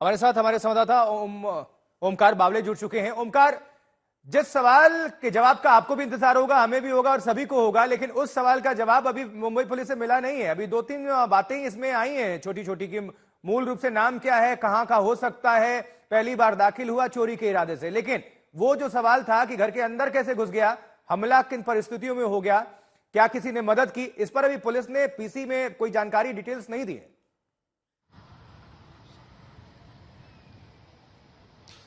हमारे साथ हमारे संवाददाता ओमकार बावले जुड़ चुके हैं। ओमकार, जिस सवाल के जवाब का आपको भी इंतजार होगा, हमें भी होगा और सभी को होगा, लेकिन उस सवाल का जवाब अभी मुंबई पुलिस से मिला नहीं है। अभी दो तीन बातें इसमें आई हैं छोटी छोटी कि मूल रूप से नाम क्या है, कहां का हो सकता है, पहली बार दाखिल हुआ चोरी के इरादे से, लेकिन वो जो सवाल था कि घर के अंदर कैसे घुस गया, हमला किन परिस्थितियों में हो गया, क्या किसी ने मदद की, इस पर अभी पुलिस ने पीसी में कोई जानकारी डिटेल्स नहीं दी है।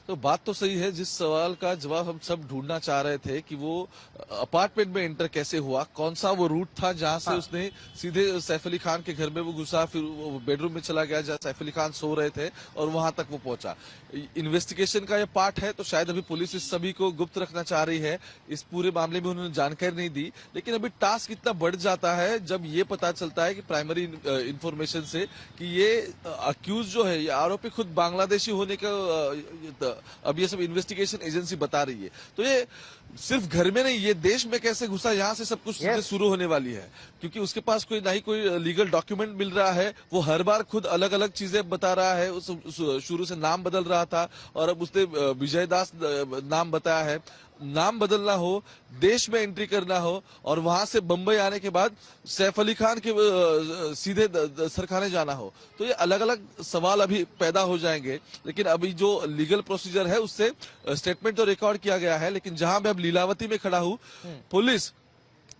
तो बात तो सही है। जिस सवाल का जवाब हम सब ढूंढना चाह रहे थे कि वो अपार्टमेंट में एंटर कैसे हुआ, कौन सा वो रूट था जहां से उसने सीधे सैफ अली खान के घर में वो घुसा, फिर वो बेडरूम में चला गया जहां सैफ अली खान सो रहे थे और वहां तक वो पहुंचा। इन्वेस्टिगेशन का ये पार्ट है, तो शायद अभी पुलिस इस सभी को गुप्त रखना चाह रही है। इस पूरे मामले में उन्होंने जानकारी नहीं दी, लेकिन अभी टास्क इतना बढ़ जाता है जब ये पता चलता है कि प्राइमरी इंफॉर्मेशन से कि ये अक्यूज जो है, ये आरोपी खुद बांग्लादेशी होने का अब ये सब इन्वेस्टिगेशन एजेंसी बता रही है। तो ये सिर्फ घर में नहीं, ये देश में कैसे घुसा, यहाँ से सब कुछ शुरू होने वाली है, क्योंकि उसके पास कोई ना ही कोई लीगल डॉक्यूमेंट मिल रहा है। वो हर बार खुद अलग अलग चीजें बता रहा है। शुरू से नाम बदल रहा था और अब उसने विजय दास नाम बताया है। नाम बदलना हो, देश में एंट्री करना हो और वहां से बंबई आने के बाद सैफ अली खान के सीधे सरखाने जाना हो, तो ये अलग अलग सवाल अभी पैदा हो जाएंगे। लेकिन अभी जो लीगल प्रोसीजर है उससे स्टेटमेंट तो रिकॉर्ड किया गया है, लेकिन जहां मैं अब लीलावती में खड़ा हूं, पुलिस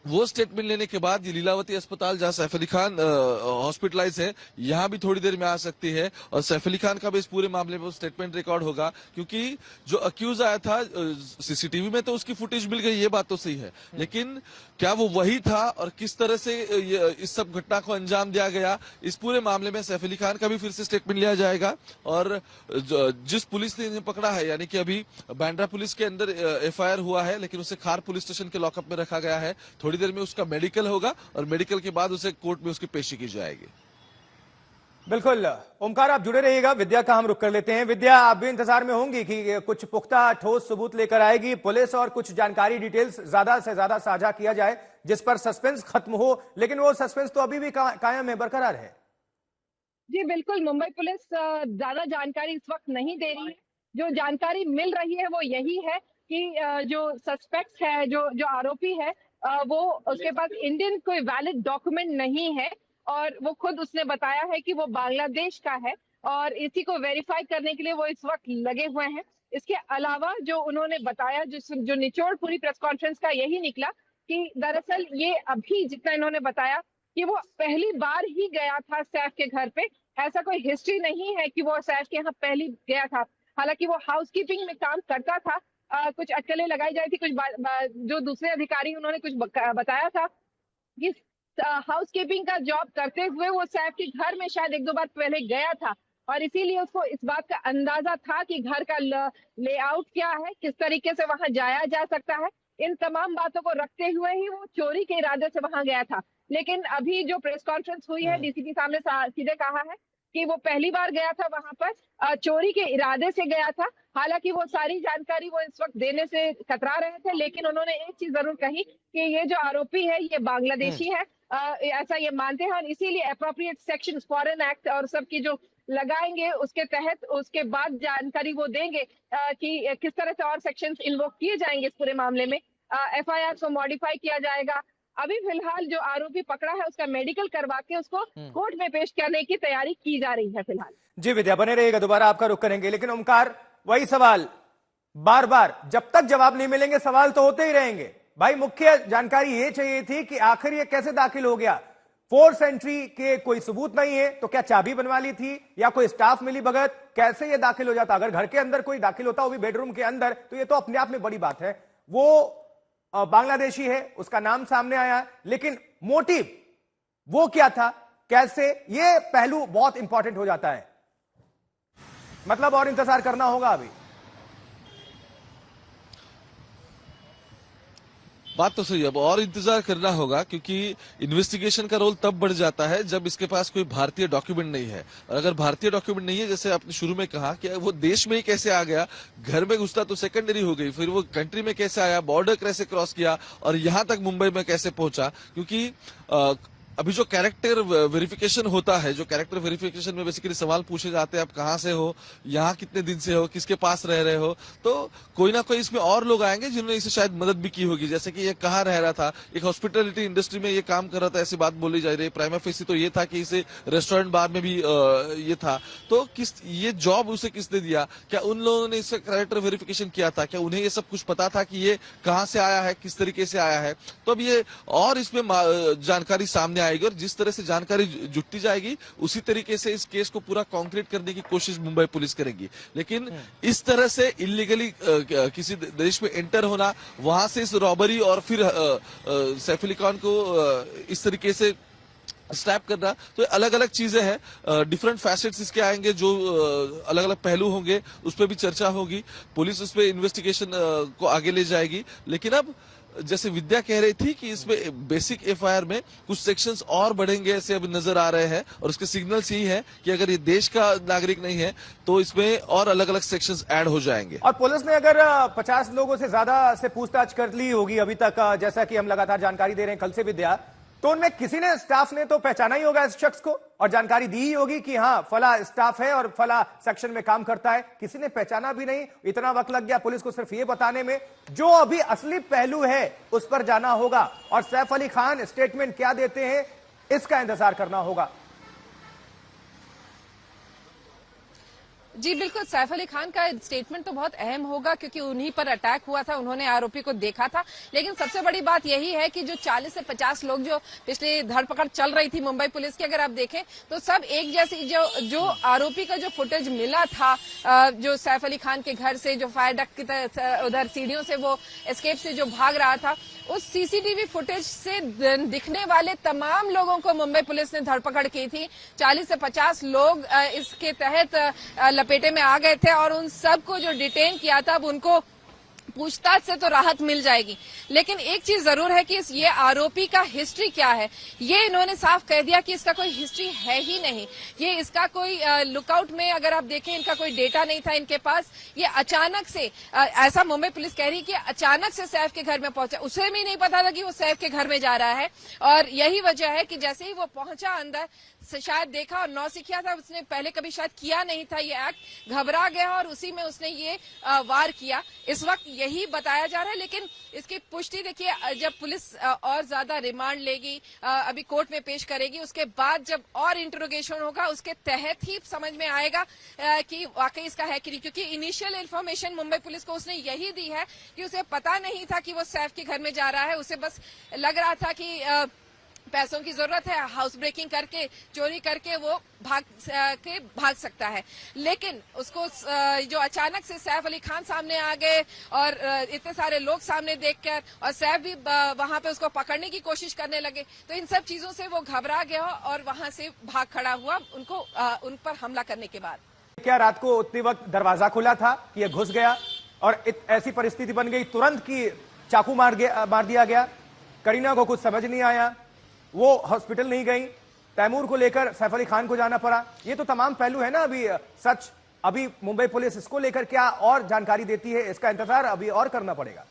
वो स्टेटमेंट लेने के बाद ये लीलावती अस्पताल जहां सैफ अली खान हॉस्पिटलाइज है, यहां भी थोड़ी देर में आ सकती है और सैफ अली खान का भी इस पूरे मामले में स्टेटमेंट रिकॉर्ड होगा। क्योंकि जो अक्यूज आया था, सीसीटीवी में तो उसकी फुटेज मिल गई, ये बात तो सही है, लेकिन क्या वो वही था और किस तरह से इस सब घटना को अंजाम दिया गया, इस पूरे मामले में सैफ अली खान का भी फिर से स्टेटमेंट लिया जाएगा। और जिस पुलिस ने इन्हें पकड़ा है, यानी कि अभी बांद्रा पुलिस के अंदर एफआईआर हुआ है, लेकिन उसे खार पुलिस स्टेशन के लॉकअप में रखा गया है। थोड़ी देर में उसका मेडिकल होगा और मेडिकल के बाद उसे कोर्ट में उसकी पेशी की जाएगी। बिल्कुल ओमकार, आप जुड़े रहिएगा। विद्या का हम रुक कर लेते हैं। विद्या, आप भी इंतजार में होंगी कि कुछ पुख्ता ठोस सबूत लेकर आएगी पुलिस और कुछ जानकारी डिटेल्स ज्यादा से ज्यादा साझा किया जाए जिस पर सस्पेंस खत्म हो, लेकिन वो सस्पेंस तो अभी भी कायम है, बरकरार है। जी बिल्कुल, मुंबई पुलिस ज्यादा जानकारी इस वक्त नहीं दे रही है। जो जानकारी मिल रही है वो यही है कि जो सस्पेक्ट है, जो आरोपी है, वो उसके पास इंडियन कोई वैलिड डॉक्यूमेंट नहीं है और वो खुद उसने बताया है कि वो बांग्लादेश का है और इसी को वेरीफाई करने के लिए वो इस वक्त लगे हुए हैं। इसके अलावा जो उन्होंने बताया, जो निचोड़ पूरी प्रेस कॉन्फ्रेंस का यही निकला कि दरअसल ये अभी जितना इन्होंने बताया कि वो पहली बार ही गया था सैफ के घर पे। ऐसा कोई हिस्ट्री नहीं है कि वो सैफ के यहाँ पहली गया था। हालांकि वो हाउसकीपिंग में काम करता था। कुछ अटकलें लगाई जाती, कुछ जो दूसरे अधिकारी उन्होंने कुछ बताया था कि हाउसकीपिंग का जॉब करते हुए वो सैफ के घर में शायद एक दो बार पहले गया था और इसीलिए उसको इस बात का अंदाजा था कि घर का लेआउट क्या है, किस तरीके से वहां जाया जा सकता है। इन तमाम बातों को रखते हुए ही वो चोरी के इरादे से वहां गया था। लेकिन अभी जो प्रेस कॉन्फ्रेंस हुई है, डीसीपी साहब ने सीधे कहा है कि वो पहली बार गया था वहां पर, चोरी के इरादे से गया था। हालांकि वो सारी जानकारी वो इस वक्त देने से कतरा रहे थे, लेकिन उन्होंने एक चीज जरूर कही कि ये जो आरोपी है ये बांग्लादेशी है, ऐसा ये मानते हैं और इसीलिए अप्रोप्रिएट सेक्शन फॉरेन एक्ट और सबकी जो लगाएंगे उसके तहत उसके बाद जानकारी वो देंगे कि किस तरह से और सेक्शंस इन्वोक किए जाएंगे इस पूरे मामले में। एफआईआर को मॉडिफाई किया जाएगा। अभी फिलहाल जो आरोपी पकड़ा है उसका मेडिकल करवा के उसको कोर्ट में पेश करने की तैयारी की जा रही है फिलहाल। जी विद्या, बने रहिएगा, दोबारा आपका रुख करेंगे। लेकिन ओमकार, वही सवाल बार बार, जब तक जवाब नहीं मिलेंगे सवाल तो होते ही रहेंगे। भाई, मुख्य जानकारी ये चाहिए थी कि आखिर ये कैसे दाखिल हो गया। फोर्स एंट्री के कोई सबूत नहीं है, तो क्या चाबी बनवा ली थी या कोई स्टाफ मिली भगत, कैसे ये दाखिल हो जाता? अगर घर के अंदर कोई दाखिल होता, वो भी बेडरूम के अंदर, तो ये तो अपने आप में बड़ी बात है। वो बांग्लादेशी है, उसका नाम सामने आया, लेकिन मोटिव वो क्या था, कैसे, ये पहलू बहुत इंपॉर्टेंट हो जाता है। मतलब और इंतजार करना होगा अभी। बात तो सही है, अब और इंतजार करना होगा, क्योंकि इन्वेस्टिगेशन का रोल तब बढ़ जाता है जब इसके पास कोई भारतीय डॉक्यूमेंट नहीं है। और अगर भारतीय डॉक्यूमेंट नहीं है, जैसे आपने शुरू में कहा कि वो देश में ही कैसे आ गया, घर में घुसता तो सेकेंडरी हो गई, फिर वो कंट्री में कैसे आया, बॉर्डर कैसे क्रॉस किया और यहां तक मुंबई में कैसे पहुंचा, क्योंकि अभी जो कैरेक्टर वेरिफिकेशन होता है, जो कैरेक्टर वेरिफिकेशन में बेसिकली सवाल पूछे जाते हैं, आप कहाँ से हो, यहाँ कितने दिन से हो, किसके पास रह रहे हो, तो कोई ना कोई इसमें और लोग आएंगे जिन्होंने इसे शायद मदद भी की होगी। जैसे कि ये कहाँ रह रहा था, एक हॉस्पिटलिटी इंडस्ट्री में ये काम कर रहा था, ऐसी बात बोली जा रही है। प्राइमा फेसी तो ये था कि इसे रेस्टोरेंट बार में भी ये था, तो किस ये जॉब उसे किसने दिया, क्या उन लोगों ने इसका कैरेक्टर वेरिफिकेशन किया था, क्या उन्हें ये सब कुछ पता था कि ये कहाँ से आया है, किस तरीके से आया है। तो अब ये और इसमें जानकारी सामने आएगी और जिस तरह से जानकारी जुटती जाएगी उसी तरीके से इस केस को पूरा कॉन्क्रीट करने की कोशिश मुंबई पुलिस करेगी। लेकिन इस तरह से इलीगली किसी देश में एंटर होना, वहां से इस रॉबरी और फिर सैफ अली खान को इस तरीके से स्टैप करना, तो अलग अलग चीजें हैं, डिफरेंट फैसेट्स इसके आएंगे, जो अलग अलग पहलू होंगे, उस पर भी चर्चा होगी। पुलिस उस पर इन्वेस्टिगेशन को आगे ले जाएगी। लेकिन अब जैसे विद्या कह रही थी कि इसमें बेसिक एफआईआर में कुछ सेक्शंस और बढ़ेंगे, ऐसे अब नजर आ रहे हैं, और उसके सिग्नल्स यही है कि अगर ये देश का नागरिक नहीं है तो इसमें और अलग अलग सेक्शंस ऐड हो जाएंगे। और पुलिस ने अगर 50 लोगों से ज्यादा से पूछताछ कर ली होगी अभी तक, जैसा कि हम लगातार जानकारी दे रहे हैं कल से विद्या, तो उनमें किसी ने, स्टाफ ने तो पहचाना ही होगा इस शख्स को और जानकारी दी ही होगी कि हाँ फला स्टाफ है और फला सेक्शन में काम करता है। किसी ने पहचाना भी नहीं, इतना वक्त लग गया पुलिस को सिर्फ ये बताने में। जो अभी असली पहलू है उस पर जाना होगा और सैफ अली खान स्टेटमेंट क्या देते हैं इसका इंतजार करना होगा। जी बिल्कुल, सैफ अली खान का स्टेटमेंट तो बहुत अहम होगा क्योंकि उन्हीं पर अटैक हुआ था, उन्होंने आरोपी को देखा था। लेकिन सबसे बड़ी बात यही है कि जो 40 से 50 लोग जो पिछले धरपकड़ चल रही थी मुंबई पुलिस की, अगर आप देखें तो सब एक जैसी, जो आरोपी का जो फुटेज मिला था जो सैफ अली खान के घर से, जो फायर डक्ट की उधर सीढ़ियों से वो एस्केप से जो भाग रहा था, उस सीसीटीवी फुटेज से दिखने वाले तमाम लोगों को मुंबई पुलिस ने धरपकड़ की थी। 40 से 50 लोग इसके तहत लपेटे में आ गए थे और उन सबको जो डिटेन किया था अब उनको पूछताछ से तो राहत मिल जाएगी। लेकिन एक चीज जरूर है कि ये आरोपी का हिस्ट्री क्या है, ये इन्होंने साफ कह दिया कि इसका कोई हिस्ट्री है ही नहीं। ये इसका कोई लुकआउट में अगर आप देखें इनका कोई डेटा नहीं था इनके पास। ये अचानक से ऐसा मुंबई पुलिस कह रही है कि अचानक से सैफ के घर में पहुंचा, उसे भी नहीं पता था कि वो सैफ के घर में जा रहा है। और यही वजह है कि जैसे ही वो पहुंचा अंदर, शायद देखा और नौसिखिया था, उसने पहले कभी शायद किया नहीं था ये एक्ट, घबरा गया और उसी में उसने ये वार किया। इस वक्त यही बताया जा रहा है। लेकिन इसकी पुष्टि देखिए, जब पुलिस और ज्यादा रिमांड लेगी, अभी कोर्ट में पेश करेगी, उसके बाद जब और इंटरोगेशन होगा उसके तहत ही समझ में आएगा कि वाकई इसका है कि नहीं। क्योंकि इनिशियल इन्फॉर्मेशन मुंबई पुलिस को उसने यही दी है कि उसे पता नहीं था कि वो सैफ के घर में जा रहा है। उसे बस लग रहा था कि पैसों की जरूरत है, हाउस ब्रेकिंग करके, चोरी करके वो भाग सकता है। लेकिन उसको जो अचानक से सैफ अली खान सामने आ गए और इतने सारे लोग सामने देखकर, और सैफ भी वहां पे उसको पकड़ने की कोशिश करने लगे, तो इन सब चीजों से वो घबरा गया और वहां से भाग खड़ा हुआ उन पर हमला करने के बाद। क्या रात को उतनी वक्त दरवाजा खुला था कि यह घुस गया और ऐसी परिस्थिति बन गई तुरंत कि चाकू मार दिया गया? करीना को कुछ समझ नहीं आया, वो हॉस्पिटल नहीं गई, तैमूर को लेकर सैफ अली खान को जाना पड़ा। ये तो तमाम पहलू है ना अभी सच। अभी मुंबई पुलिस इसको लेकर क्या और जानकारी देती है, इसका इंतजार अभी और करना पड़ेगा।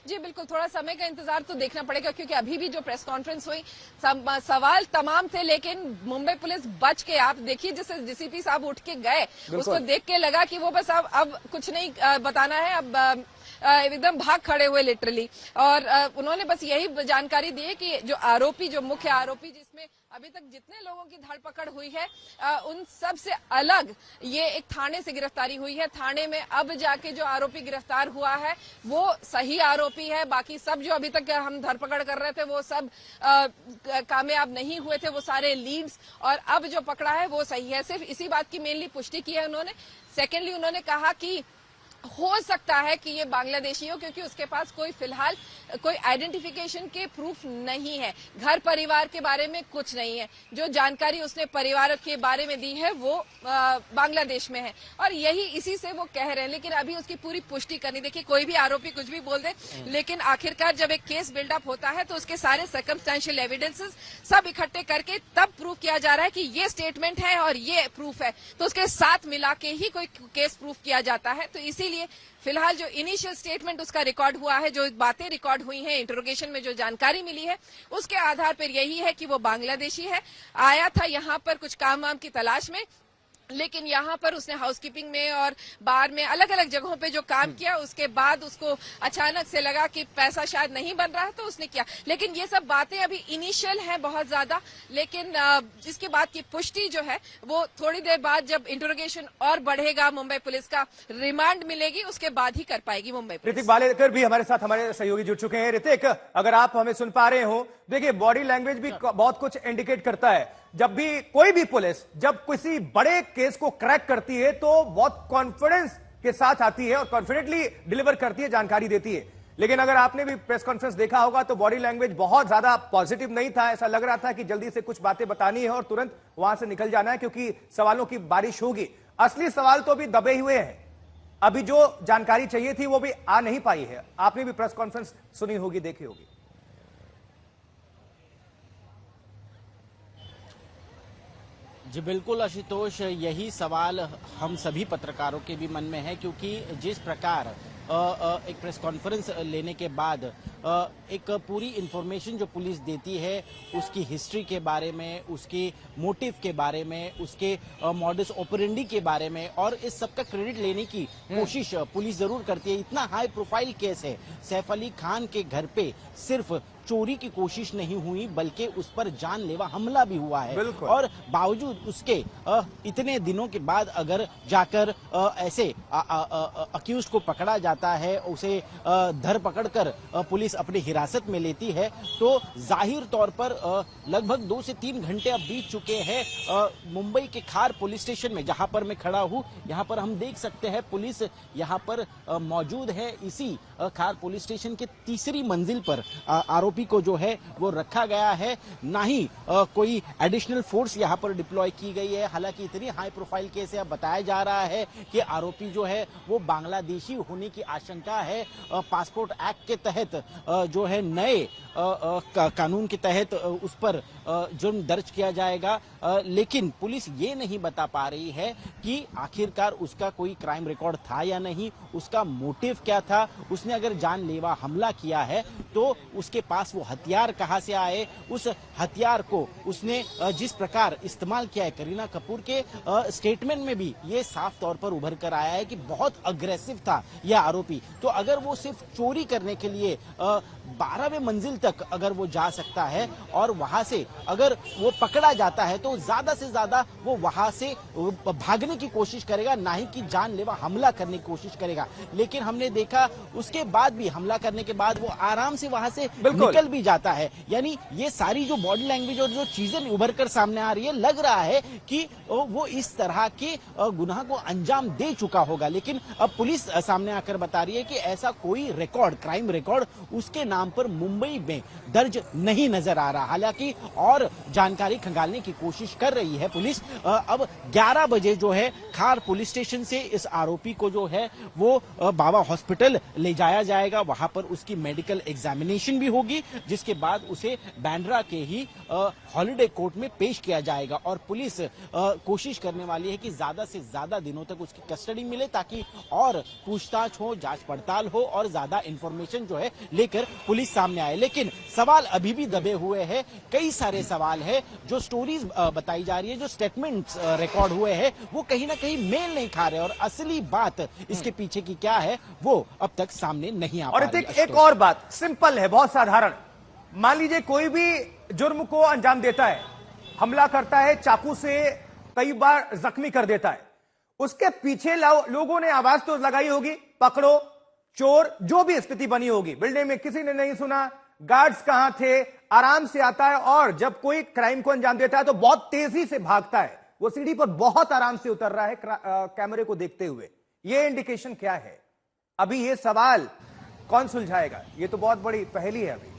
जी बिल्कुल, थोड़ा समय का इंतजार तो देखना पड़ेगा क्योंकि अभी भी जो प्रेस कॉन्फ्रेंस हुई सवाल तमाम थे, लेकिन मुंबई पुलिस बच के, आप देखिए जैसे डीसीपी साहब उठ के गए, उसको देख के लगा कि वो बस अब कुछ नहीं बताना है, अब एकदम भाग खड़े हुए लिटरली। और उन्होंने बस यही जानकारी दी है कि जो आरोपी, जो मुख्य आरोपी जिसमें अभी तक जितने लोगों की धरपकड़ हुई है उन सब से अलग ये एक थाने से गिरफ्तारी हुई है। थाने में अब जाके जो आरोपी गिरफ्तार हुआ है वो सही आरोपी है। बाकी सब जो अभी तक हम धरपकड़ कर रहे थे वो सब कामयाब नहीं हुए थे, वो सारे लीड्स, और अब जो पकड़ा है वो सही है। सिर्फ इसी बात की मेनली पुष्टि की है उन्होंने। सेकेंडली उन्होंने कहा कि हो सकता है कि ये बांग्लादेशी हो क्योंकि उसके पास कोई फिलहाल कोई आइडेंटिफिकेशन के प्रूफ नहीं है, घर परिवार के बारे में कुछ नहीं है। जो जानकारी उसने परिवार के बारे में दी है वो बांग्लादेश में है और यही इसी से वो कह रहे हैं। लेकिन अभी उसकी पूरी पुष्टि करनी, देखिए कोई भी आरोपी कुछ भी बोल दे, लेकिन आखिरकार जब एक केस बिल्डअप होता है तो उसके सारे सर्कमस्टेंशियल एविडेंसेस सब इकट्ठे करके तब प्रूफ किया जा रहा है कि ये स्टेटमेंट है और ये प्रूफ है, तो उसके साथ मिला के ही कोई केस प्रूफ किया जाता है। तो इसीलिए लिए फिलहाल जो इनिशियल स्टेटमेंट उसका रिकॉर्ड हुआ है, जो बातें रिकॉर्ड हुई हैं, इंटरोगेशन में जो जानकारी मिली है, उसके आधार पर यही है कि वो बांग्लादेशी है, आया था यहाँ पर कुछ काम वाम की तलाश में, लेकिन यहाँ पर उसने हाउसकीपिंग में और बार में अलग अलग जगहों पे जो काम किया, उसके बाद उसको अचानक से लगा कि पैसा शायद नहीं बन रहा है तो उसने किया। लेकिन ये सब बातें अभी इनिशियल हैं बहुत ज्यादा, लेकिन इसके बाद की पुष्टि जो है वो थोड़ी देर बाद जब इंटरोगेशन और बढ़ेगा, मुंबई पुलिस का रिमांड मिलेगी, उसके बाद ही कर पाएगी मुंबई पुलिस। ऋतिक बालेकर भी हमारे साथ, हमारे सहयोगी जुड़ चुके हैं। ऋतिक, अगर आप हमें सुन पा रहे हो, देखिए बॉडी लैंग्वेज भी बहुत कुछ इंडिकेट करता है। जब भी कोई भी पुलिस जब किसी बड़े केस को क्रैक करती है तो बहुत कॉन्फिडेंस के साथ आती है और कॉन्फिडेंटली डिलीवर करती है, जानकारी देती है। लेकिन अगर आपने भी प्रेस कॉन्फ्रेंस देखा होगा तो बॉडी लैंग्वेज बहुत ज्यादा पॉजिटिव नहीं था। ऐसा लग रहा था कि जल्दी से कुछ बातें बतानी है और तुरंत वहां से निकल जाना है, क्योंकि सवालों की बारिश होगी। असली सवाल तो अभी दबे हुए हैं, अभी जो जानकारी चाहिए थी वो भी आ नहीं पाई है। आपने भी प्रेस कॉन्फ्रेंस सुनी होगी, देखी होगी। जी बिल्कुल आशुतोष, यही सवाल हम सभी पत्रकारों के भी मन में है, क्योंकि जिस प्रकार एक प्रेस कॉन्फ्रेंस लेने के बाद एक पूरी इंफॉर्मेशन जो पुलिस देती है उसकी हिस्ट्री के बारे में, उसके मोटिव के बारे में, उसके मॉडस ऑपरेंडी के बारे में, और इस सब का क्रेडिट लेने की कोशिश पुलिस जरूर करती है। इतना हाई प्रोफाइल केस है, सैफ अली खान के घर पे सिर्फ चोरी की कोशिश नहीं हुई बल्कि उस पर जानलेवा हमला भी हुआ है, और बावजूद उसके इतने दिनों के बाद अगर जाकर ऐसे अक्यूज को पकड़ा जाता है, उसे धर पकड़कर पुलिस अपनी हिरासत में लेती है, तो जाहिर तौर पर लगभग 2 से 3 घंटे अब बीत चुके हैं। मुंबई के खार पुलिस स्टेशन में जहां पर मैं खड़ा हूं, यहां पर हम देख सकते हैं पुलिस यहां पर मौजूद है। इसी खार पुलिस स्टेशन के तीसरी मंजिल पर आरोपी को जो है वो रखा गया है, ना ही कोई एडिशनल फोर्स यहां पर डिप्लॉय की गई है। हालांकि इतनी हाई प्रोफाइल केस है, बताया जा रहा है कि आरोपी जो है वो बांग्लादेशी होने की आशंका है। पासपोर्ट एक्ट के तहत जो है नए कानून के तहत उस पर जुर्म दर्ज किया जाएगा, लेकिन पुलिस ये नहीं बता पा रही है कि आखिरकार उसका कोई क्राइम रिकॉर्ड था या नहीं, उसका मोटिव क्या था। उसने अगर जानलेवा हमला किया है तो उसके पास वो हथियार कहां से आए, उस हथियार को उसने जिस प्रकार इस्तेमाल किया है। करीना कपूर के स्टेटमेंट में भी ये साफ तौर पर उभर कर आया है कि बहुत अग्रेसिव था यह आरोपी। तो अगर वो सिर्फ चोरी करने के लिए 12वें मंजिल तक अगर वो जा सकता है और वहां से अगर वो पकड़ा जाता है तो ज्यादा से ज्यादा वो वहां से भागने की कोशिश करेगा, ना ही कि जानलेवा हमला करने की कोशिश करेगा। लेकिन हमने देखा उसके बाद भी, हमला करने के बाद वो आराम से वहां से निकल भी जाता है। यानी ये सारी जो बॉडी लैंग्वेज और जो चीजें उभर कर सामने आ रही है, लग रहा है कि वो इस तरह के गुनाह को अंजाम दे चुका होगा। लेकिन अब पुलिस सामने आकर बता रही है कि ऐसा कोई रिकॉर्ड, क्राइम रिकॉर्ड उसके नाम पर मुंबई में दर्ज नहीं नजर आ रहा। हालांकि और जानकारी खंगालने की कोशिश कर रही है पुलिस। अब 11 बजे जो है खार पुलिस स्टेशन से इस आरोपी को जो है वो बाबा हॉस्पिटल ले जाया जाएगा। वहां पर उसकी मेडिकल एग्जामिनेशन भी होगी, जिसके बाद उसे बांद्रा के ही हॉलिडे कोर्ट में पेश किया जाएगा। और पुलिस कोशिश करने वाली है कि ज्यादा से ज्यादा दिनों तक उसकी कस्टडी मिले, ताकि और पूछताछ हो, जांच पड़ताल हो और ज्यादा इंफॉर्मेशन जो है लेकर पुलिस सामने आए। लेकिन सवाल अभी भी दबे हुए हैं, कई सारे सवाल है। जो स्टोरीज बताई जा रही है, जो स्टेटमेंट्स रिकॉर्ड हुए हैं, वो कहीं ना कहीं मेल नहीं खा रहे, और असली बात इसके पीछे की क्या है वो अब तक सामने नहीं आ पा रही। और एक और बात सिंपल है, बहुत साधारण। मान लीजिए कोई भी जुर्म को अंजाम देता है, हमला करता है, चाकू से कई बार जख्मी कर देता है, उसके पीछे लोगों ने आवाज तो लगाई होगी, पकड़ो चोर, जो भी स्थिति बनी होगी। बिल्डिंग में किसी ने नहीं सुना, गार्ड्स कहां थे, आराम से आता है, और जब कोई क्राइम को अंजाम देता है तो बहुत तेजी से भागता है। वो सीढ़ी पर बहुत आराम से उतर रहा है कैमरे को देखते हुए। ये इंडिकेशन क्या है? अभी ये सवाल कौन सुलझाएगा? ये तो बहुत बड़ी पहेली है अभी।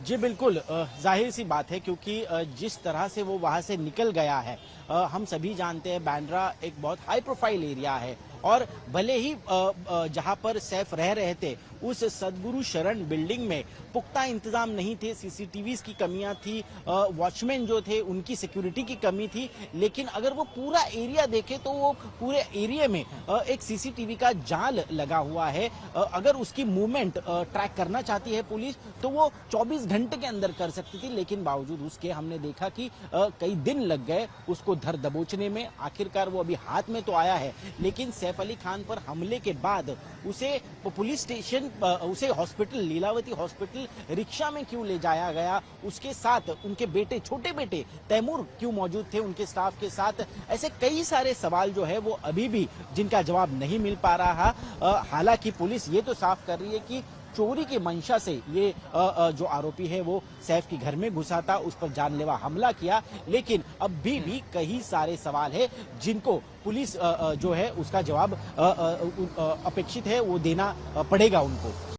जी बिल्कुल, जाहिर सी बात है, क्योंकि जिस तरह से वो वहां से निकल गया है, हम सभी जानते हैं बांद्रा एक बहुत हाई प्रोफाइल एरिया है, और भले ही जहां पर सैफ रह रहे थे उस सदगुरु शरण बिल्डिंग में पुख्ता इंतजाम नहीं थे, सीसीटीवी की कमियां थी, वॉचमैन जो थे उनकी सिक्योरिटी की कमी थी। लेकिन अगर वो पूरा एरिया देखे तो वो पूरे एरिया में एक सीसीटीवी का जाल लगा हुआ है। अगर उसकी मूवमेंट ट्रैक करना चाहती है पुलिस तो वो 24 घंटे के अंदर कर सकती थी, लेकिन बावजूद उसके हमने देखा कि कई दिन लग गए उसको धर दबोचने में। आखिरकार वो अभी हाथ में तो आया है, लेकिन सैफ अली खान पर हमले के बाद उसे पुलिस स्टेशन, उसे हॉस्पिटल, लीलावती हॉस्पिटल रिक्शा में क्यों ले जाया गया, उसके साथ उनके बेटे, छोटे बेटे तैमूर क्यों मौजूद थे उनके स्टाफ के साथ, ऐसे कई सारे सवाल जो है वो अभी भी जिनका जवाब नहीं मिल पा रहा। हालांकि पुलिस ये तो साफ कर रही है कि चोरी की मंशा से ये जो आरोपी है वो सैफ के घर में घुसा था, उस पर जानलेवा हमला किया, लेकिन अब भी कई सारे सवाल है जिनको पुलिस जो है उसका जवाब अपेक्षित है वो देना पड़ेगा उनको।